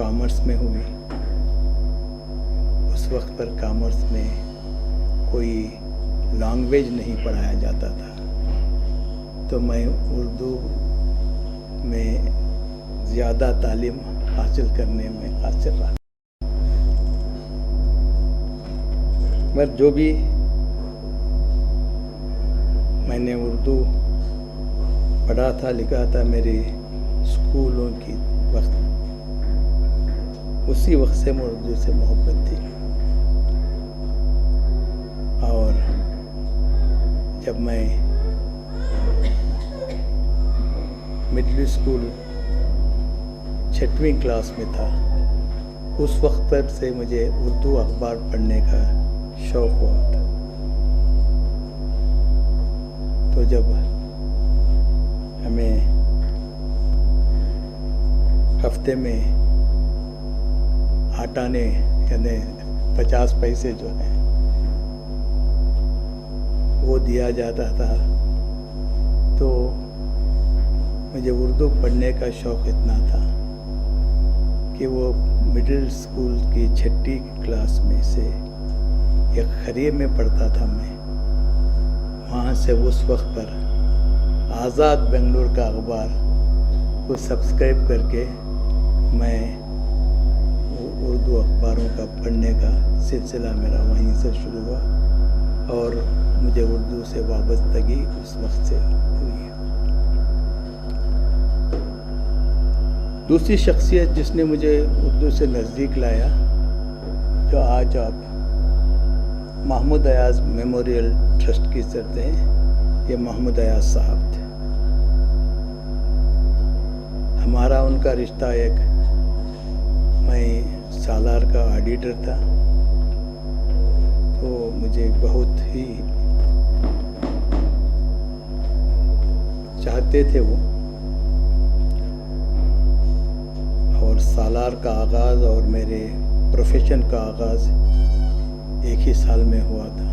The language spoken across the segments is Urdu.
کامرس میں ہوئی. اس وقت پر کامرس میں کوئی لینگویج نہیں پڑھایا جاتا تھا، تو میں اردو میں زیادہ تعلیم حاصل کرنے میں قاصر رہا. مگر جو بھی میں نے اردو پڑھا تھا، لکھا تھا، میری اسکولوں کی وقت اسی وقت سے اردو سے محبت تھی. اور جب میں مڈل اسکول 6ویں کلاس میں تھا، اس وقت پر سے مجھے اردو اخبار پڑھنے کا شوق ہوا تھا. تو جب ہمیں ہفتے میں آٹانے یعنی 50 پیسے جو ہیں وہ دیا جاتا تھا، تو مجھے اردو پڑھنے کا شوق اتنا تھا کہ وہ مڈل اسکول کی 6ٹھی کلاس میں سے ایک خریے میں پڑھتا تھا میں. وہاں سے اس وقت پر آزاد بنگلور کا اخبار کو سبسکرائب کر کے میں اردو اخباروں کا پڑھنے کا سلسلہ میرا وہیں سے شروع ہوا، اور مجھے اردو سے وابستگی اس وقت سے ہوئی. دوسری شخصیت جس نے مجھے اردو سے نزدیک لایا، جو آج آپ محمود ایاز میموریل ٹرسٹ کی صدر ہیں، یہ محمود ایاز صاحب تھے. ہمارا ان کا رشتہ ایک، میں سالار کا آڈیٹر تھا، تو مجھے بہت ہی چاہتے تھے وہ. اور سالار کا آغاز اور میرے پروفیشن کا آغاز ایک ہی سال میں ہوا تھا.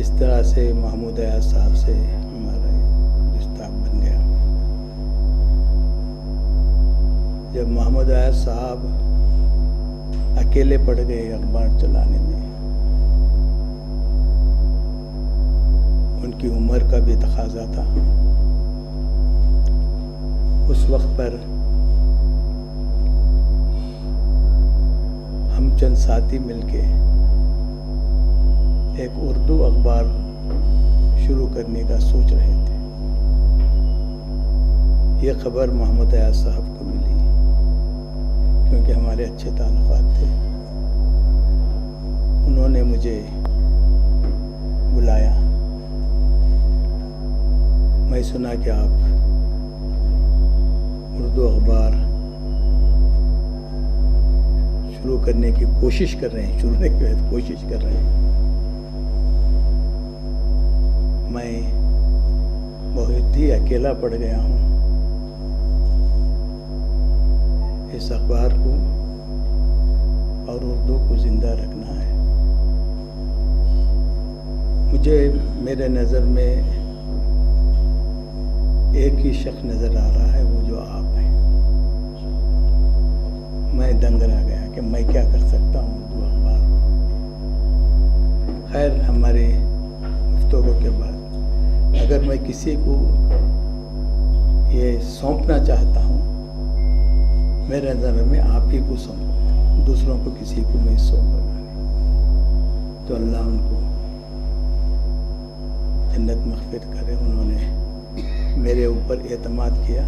اس طرح سے محمود ایاز صاحب سے ہمارا رشتہ بن گیا. جب محمود ایاز صاحب اکیلے پڑ گئے اخبار چلانے میں، ان کی عمر کا بھی تقاضا تھا. اس وقت پر ہم چند ساتھی مل کے ایک اردو اخبار شروع کرنے کا سوچ رہے تھے. یہ خبر محمود ایاز صاحب کو ملی، کیونکہ ہمارے اچھے تعلقات تھے. انہوں نے مجھے بلایا. میں سنا کہ آپ اردو اخبار شروع کرنے کی کوشش کر رہے ہیں. میں بہت ہی اکیلا پڑ گیا ہوں. اس اخبار کو اور اردو کو زندہ رکھنا ہے. مجھے میرے نظر میں ایک ہی شخص نظر آ رہا ہے، وہ جو آپ ہیں. میں دنگ رہ گیا کہ میں کیا کر سکتا ہوں اردو اخبار. خیر، ہمارے گفتگو کے بعد اگر میں کسی کو یہ سونپنا چاہتا ہوں، میرے نظر میں آپ ہی کو سونپوں، دوسروں کو کسی کو میں سونپوں گا. تو اللہ ان کو جنت مغفرت کرے. انہوں نے میرے اوپر اعتماد کیا،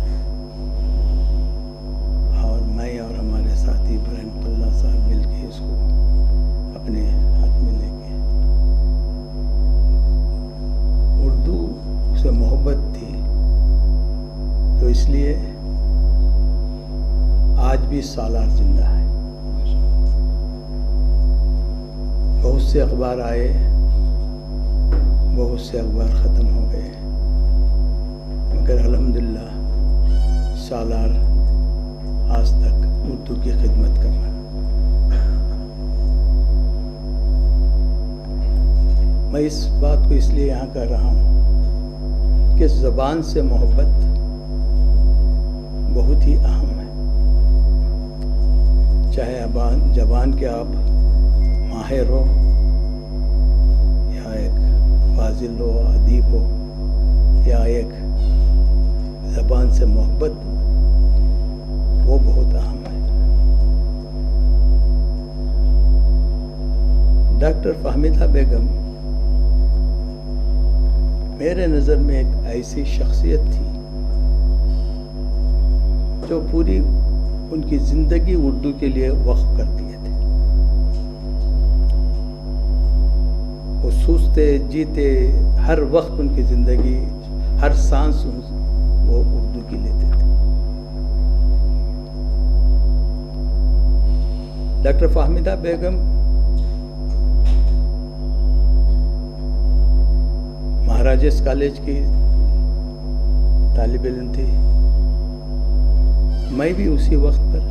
اور میں اور ہمارے ساتھی ابراہیم اللہ صاحب مل کے اس کو اپنے ہاتھ میں لے کے. اردو سے محبت تھی، تو اس لیے آج بھی سالار زندہ ہے. بہت سے اخبار آئے، بہت سے اخبار ختم ہو گئے، مگر الحمدللہ سالار آج تک اردو کی خدمت کر رہا ہے. میں اس بات کو اس لیے یہاں کر رہا ہوں کہ زبان سے محبت بہت ہی اہم ہے. زبان کے آپ ماہر ہو یا ایک فاضل ہو، ادیب ہو، یا ایک زبان سے محبت ہو، وہ بہت اہم ہے۔ ڈاکٹر فہمیدہ بیگم میرے نظر میں ایک ایسی شخصیت تھی جو پوری ان کی زندگی اردو کے لیے وقف کر دیے تھے۔ وہ سوچتے جیتے ہر وقت ان کی زندگی، ہر سانس وہ اردو کی لیتے تھے۔ ڈاکٹر فہمیدہ بیگم مہاراجس کالج کی طالب علم تھی۔ میں بھی اسی وقت پر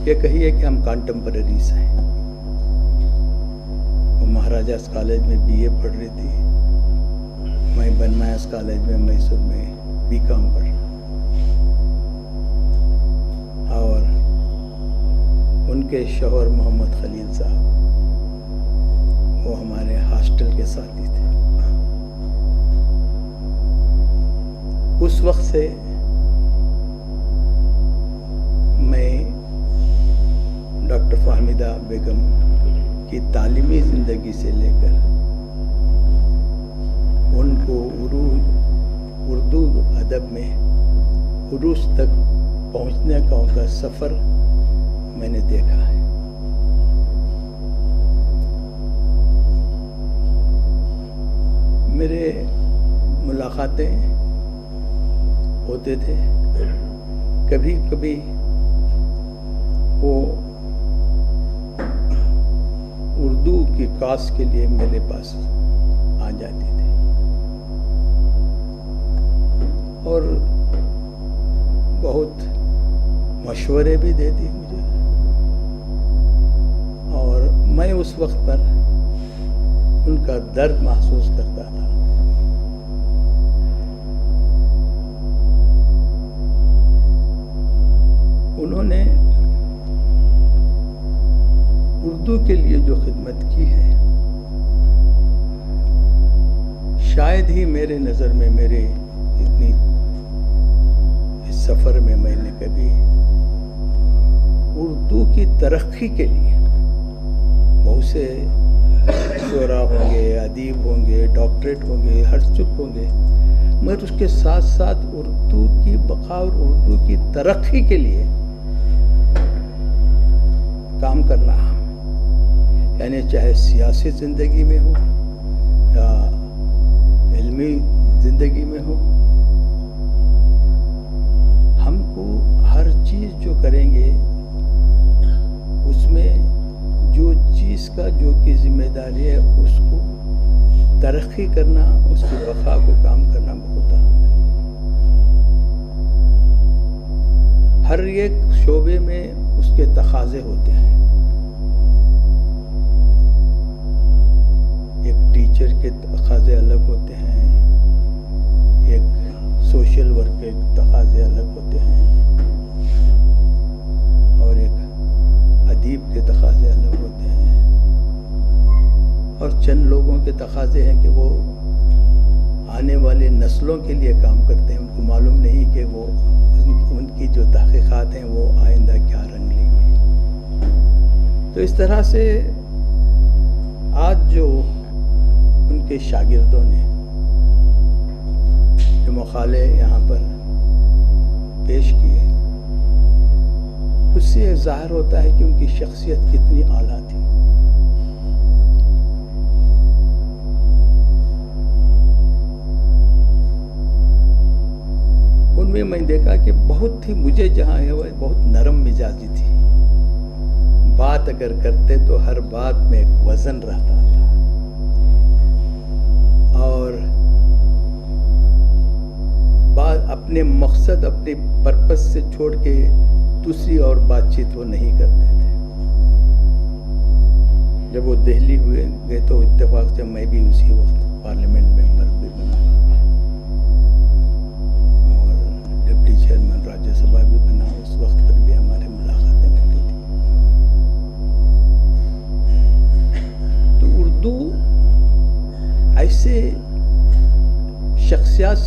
یہ کہیے کہ ہم کانٹمپریریز ہیں۔ وہ مہاراجاس کالج میں BA پڑھ رہی تھی، میں بنمایاس کالج میں میسور میں BCom پڑھ رہا، اور ان کے شوہر محمد خلیل صاحب وہ ہمارے ہاسٹل کے ساتھی تھے۔ اس وقت سے میں ڈاکٹر فہمیدہ بیگم کی تعلیمی زندگی سے لے کر ان کو اردو ادب میں عروج تک پہنچنے کا ان کا سفر میں نے دیکھا ہے۔ میرے ملاقاتیں ہوتے تھے، کبھی کبھی وہ اردو کی کلاس کے لیے میرے پاس آ جاتی تھی اور بہت مشورے بھی دیتی مجھے، اور میں اس وقت پر ان کا درد محسوس کرتا تھا۔ انہوں نے اردو کے لیے جو خدمت کی ہے، شاید ہی میرے نظر میں میرے اتنی اس سفر میں میں نے کبھی اردو کی ترقی کے لیے، بہت سے شعراء ہوں گے، ادیب ہوں گے، ڈاکٹریٹ ہوں گے، ہر چک ہوں گے، مگر اس کے ساتھ ساتھ اردو کی بقا اور اردو کی ترقی کے لیے کام کرنا، یعنی چاہے سیاسی زندگی میں ہو یا علمی زندگی میں ہو، ہم کو ہر چیز جو کریں گے اس میں جو چیز کا جو کی ذمہ داری ہے اس کو ترقی کرنا، اس کی بقا کو کام کرنا بہت اہم ہے۔ ہر ایک شعبے میں اس کے تقاضے ہوتے ہیں۔ ایک ٹیچر کے تقاضے الگ ہوتے ہیں، ایک سوشل ورک کے تقاضے الگ ہوتے ہیں، اور ایک ادیب کے تقاضے الگ ہوتے ہیں، اور چند لوگوں کے تقاضے ہیں کہ وہ آنے والی نسلوں کے لیے کام کرتے ہیں، ان کو معلوم نہیں کہ وہ ان کی جو تحقیقات ہیں وہ آئندہ کیا رنگ لیں گے۔ تو اس طرح سے آج جو ان کے شاگردوں نے جو مقالے یہاں پر پیش کیے، اس سے ظاہر ہوتا ہے کہ ان کی شخصیت کتنی اعلیٰ تھی۔ ان میں میں دیکھا کہ بہت ہی مجھے جہاں ہے وہ بہت نرم مزاجی تھی، بات اگر کرتے تو ہر بات میں ایک وزن رہتا تھا، اور بات اپنے مقصد اپنے پرپس سے چھوڑ کے دوسری اور بات چیت وہ نہیں کرتے تھے۔ جب وہ دہلی ہوئے گئے تو اتفاق سے میں بھی اسی وقت پارلیمنٹ ممبر بھی بنا اور ڈپٹی چیئرمین راجیہ سبھا بھی بنا، اس وقت پر بھی ہماری ملاقاتیں ہوتی تھیں۔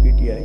PTI,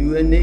UNI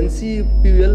NCPUL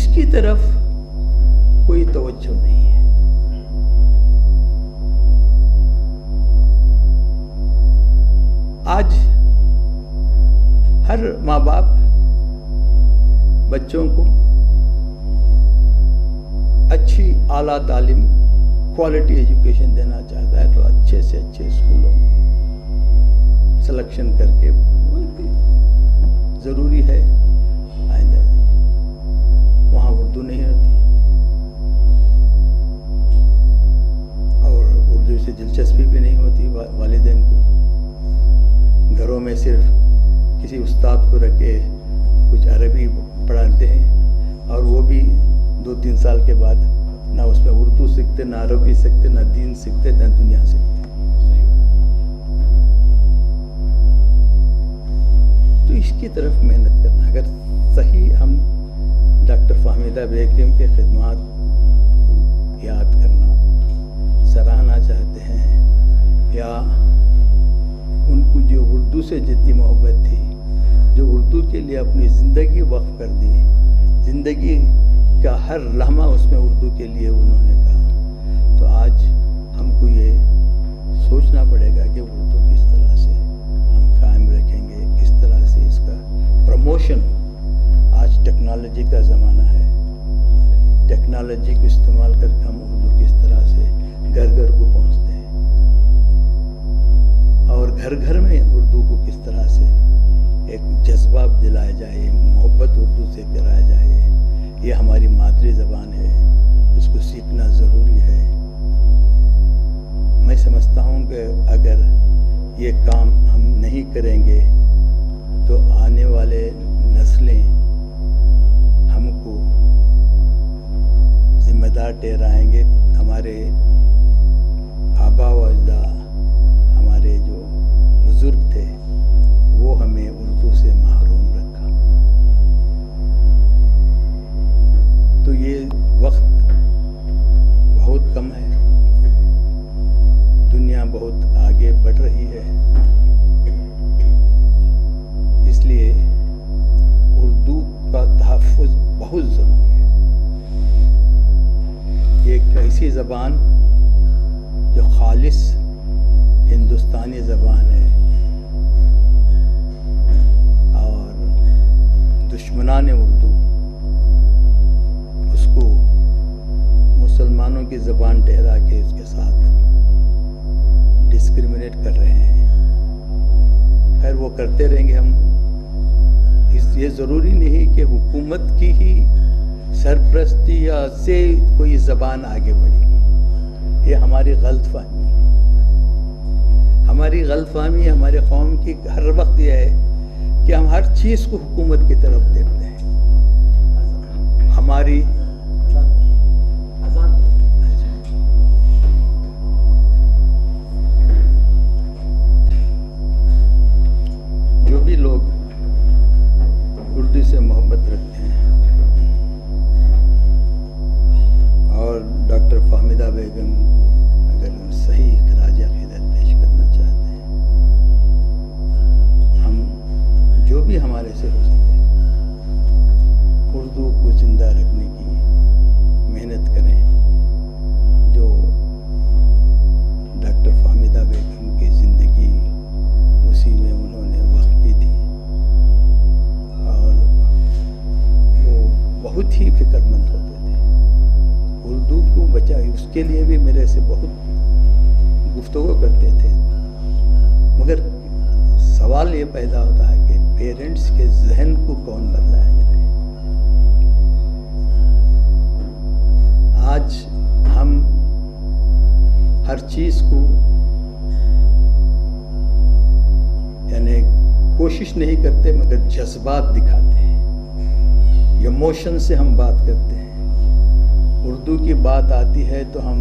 اس کی طرف کوئی توجہ نہیں ہے. آج ہر ماں باپ بچوں کو اچھی اعلیٰ تعلیم کوالٹی ایجوکیشن دینا چاہتا ہے تو اچھے سے اچھے اسکولوں کی سلیکشن کر کے ضروری ہے آئندہ وہاں اردو نہیں ہوتی اور اردو سے دلچسپی بھی نہیں ہوتی والدین کو. گھروں میں صرف کسی استاد کو رکھ کے کچھ عربی پڑھاتے ہیں اور وہ بھی 2-3 سال کے بعد نہ اس میں اردو سیکھتے، نہ عربی سیکھتے، نہ دین سیکھتے، نہ دنیا سیکھتے. تو اس کی طرف محنت کرنا. اگر صحیح ہم ڈاکٹر فہمیدہ بیگم کے خدمات کو یاد کرنا، سراہنا چاہتے ہیں، یا ان کو جو اردو سے جتنی محبت تھی، جو اردو کے لیے اپنی زندگی وقف کر دی، زندگی کا ہر لمحہ اس میں اردو کے لیے انہوں نے کہا، تو آج ہم کو یہ سوچنا پڑے گا کہ اردو کس طرح سے ہم قائم رکھیں گے، کس طرح سے اس کا پروموشن. آج ٹیکنالوجی کا زمانہ ہے، ٹیکنالوجی کو استعمال کر کے ہم اردو کس طرح سے گھر گھر کو پہنچتے ہیں اور گھر گھر میں اردو کو کس طرح سے ایک جذبہ دلایا جائے، محبت اردو سے کرایا جائے. یہ ہماری مادری زبان ہے، اس کو سیکھنا ضروری ہے. میں سمجھتا ہوں کہ اگر یہ کام ہم نہیں کریں گے تو آنے والے نسلیں ہم کو ذمہ دار ٹھہرائیں گے. ہمارے آبا و اجداد، ہمارے جو بزرگ تھے، وہ ہمیں اردو سے محروم رکھا. تو یہ وقت بہت کم ہے، دنیا بہت آگے بڑھ رہی ہے، اس لیے اردو کا تحفظ بہت ضروری ہے. یہ ایک ایسی زبان جو خالص ہندوستانی زبان ہے اور دشمنان اردو اس کو مسلمانوں کی زبان ٹھہرا کے اس کے ساتھ ڈسکریمنیٹ کر رہے ہیں. خیر وہ کرتے رہیں گے. ہم یہ ضروری نہیں کہ حکومت کی ہی سرپرستی یا سے کوئی زبان آگے بڑھے گی. یہ ہماری غلط فہمی ہے. ہماری غلط فہمی ہمارے قوم کی ہر وقت یہ ہے کہ ہم ہر چیز کو حکومت کی طرف دیکھتے ہیں. ہماری جو بھی لوگ اردو سے محبت رکھتے ہیں اور ڈاکٹر فہمیدہ بیگم اگر صحیح خراج عقیدت پیش کرنا چاہتے ہیں، ہم جو بھی ہمارے سے ہو سکے اردو کو زندہ رکھنے کی محنت کریں. جو ڈاکٹر فہمیدہ بیگم کی زندگی اسی میں انہوں نے وقت کی تھی اور وہ بہت ہی فکر مند ہوتے تھے. اردو کو بچائے اس کے لیے بھی میرے سے بہت گفتگو کرتے تھے، مگر سوال یہ پیدا ہوتا ہے کہ پیرنٹس کے ذہن کو کون بدلایا جائے. آج ہم ہر چیز کو یعنی کوشش نہیں کرتے مگر جذبات دکھاتے ہیں، ایموشن سے ہم بات کرتے ہیں. اردو کی بات آتی ہے تو ہم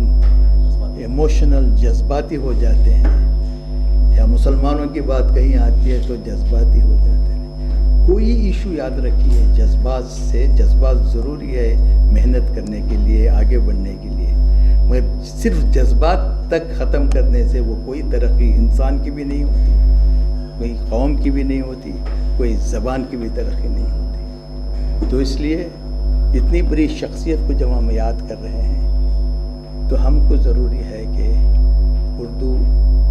ایموشنل جذباتی ہو جاتے ہیں، یا مسلمانوں کی بات کہیں آتی ہے تو جذباتی ہو جاتے ہیں. کوئی ایشو یاد رکھیے، جذبات ضروری ہے محنت کرنے کے لیے، آگے بڑھنے کے لیے، مگر صرف جذبات تک ختم کرنے سے وہ کوئی ترقی انسان کی بھی نہیں ہوتی، کوئی قوم کی بھی نہیں ہوتی، کوئی زبان کی بھی ترقی نہیں ہوتی. تو اس لیے اتنی بڑی شخصیت کو جب ہم یاد کر رہے ہیں تو ہم کو ضروری ہے کہ اردو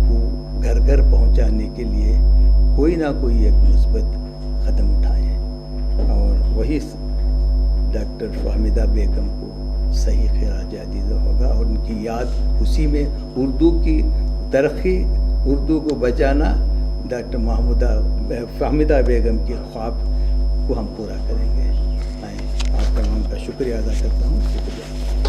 کو گھر گھر پہنچانے کے لیے کوئی نہ کوئی ایک مثبت قدم اٹھائیں، اور وہی ڈاکٹر فہمیدہ بیگم کو صحیح خراج عقیدت ہوگا، اور ان کی یاد اسی میں اردو کی ترقی، اردو کو بچانا، ڈاکٹر فہمیدہ بیگم کے خواب کو ہم پورا کریں گے۔ آپ تمام کا شکریہ ادا کرتا ہوں، شکریہ۔